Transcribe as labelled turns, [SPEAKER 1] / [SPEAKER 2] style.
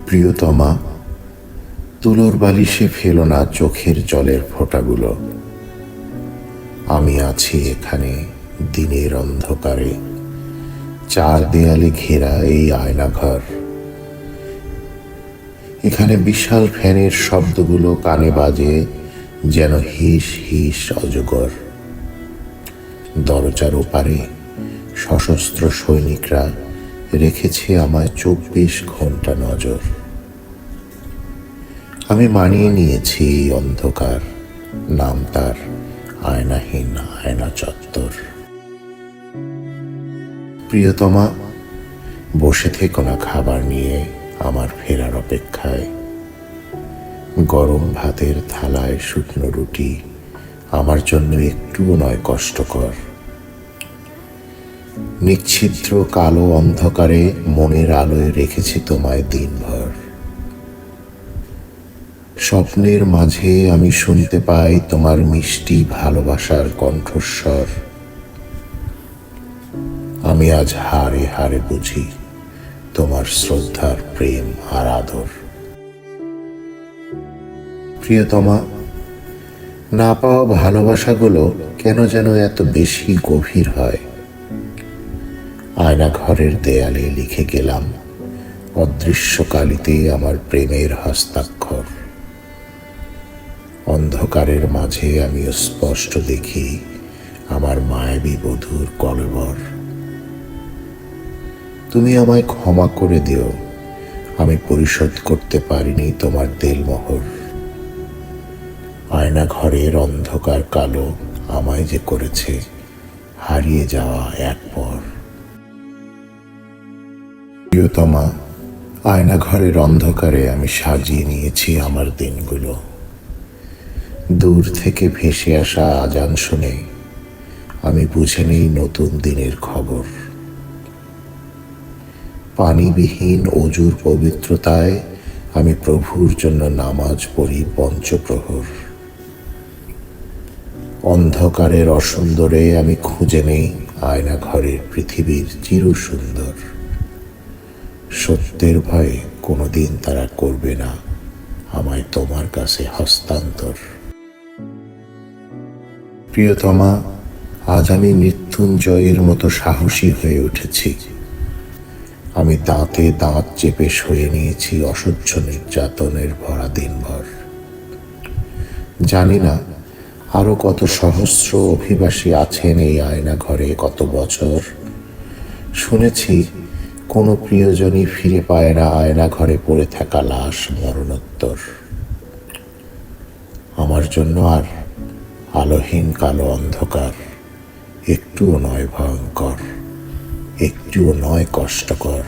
[SPEAKER 1] প্রিয়তমা, তুলোর বালিশে ফেলো না চোখের জলের ফোঁটাগুলো। আমি আছি এখানে দিনের অন্ধকারে, চার দেয়ালে ঘেরা এই আয়নাঘর। এখানে বিশাল ফ্যানের শব্দগুলো কানে বাজে যেন হিস হিস অজগর। দরজার ওপারে সশস্ত্র সৈনিকরা রেখেছে আমায় 24 ঘন্টা নজর। আমি মানিয়ে নিয়েছি এই অন্ধকার, নাম তার আয়নাহীন আয়না চত্বর। প্রিয়তমা, বসে থেকো না খাবার নিয়ে আমার ফেরার অপেক্ষায়। গরম ভাতের থালায় শুকনো রুটি আমার জন্য একটুও নয় কষ্টকর। নিচ্ছিদ্র কালো অন্ধকারে মনের আলোয় রেখেছি তোমায় দিনভর। স্বপ্নের মাঝে আমি শুনতে পাই তোমার মিষ্টি ভালোবাসার কণ্ঠস্বর। আমি আজ হাড়ে হাড়ে বুঝি তোমার শ্রদ্ধার প্রেম আর আদর। প্রিয়তমা, না পাওয়া ভালোবাসাগুলো কেন যেন এত বেশি গভীর হয়। আয়না ঘরের দেয়ালে লিখে গেলাম অদৃশ্য কালিতে আমার প্রেমের হস্তাক্ষর। অন্ধকারের মাঝে আমি স্পষ্ট দেখি আমার মায়াবী বধূর কলেবর। তুমি আমায় ক্ষমা করে দিও, আমি পরিশোধ করতে পারিনি তোমার দেলমোহর। আয়না ঘরের অন্ধকার কালো আমায় যে করেছে হারিয়ে যাওয়া এক পর। প্রিয়তমা, আয়না ঘরের অন্ধকারে আমি সাজিয়ে নিয়েছি আমার দিনগুলো। দূর থেকে ভেসে আসা আজান শুনে আমি বুঝে নেই নতুন দিনের খবর। পানিবিহীন অজুর পবিত্রতায় আমি প্রভুর জন্য নামাজ পড়ি পঞ্চপ্রহর। অন্ধকারের অসুন্দরে আমি খুঁজে নেই আয়না ঘরের পৃথিবীর চিরসুন্দর। সত্যের ভয়ে কোনোদিন তারা করবে না আমায় তোমার কাছে হস্তান্তর। প্রিয়তমা, আজ আমি মৃত্যুঞ্জয়ের মতো সাহসী হয়ে উঠেছি। আমি দাঁতে দাঁত চেপে সয়ে নিয়েছি অসহ্য নির্যাতনের ভরা দিনভর। জানি না আরো কত সহস্র অভিবাসী আছেন এই আয়না ঘরে কত বছর। শুনেছি কোনো প্রিয়জনই ফিরে পায় না আয়না ঘরে পড়ে থাকা লাশ মরণোত্তর। আমার জন্য আর আলোহীন কালো অন্ধকার একটুও নয় ভয়ঙ্কর, একটুও নয় কষ্টকর।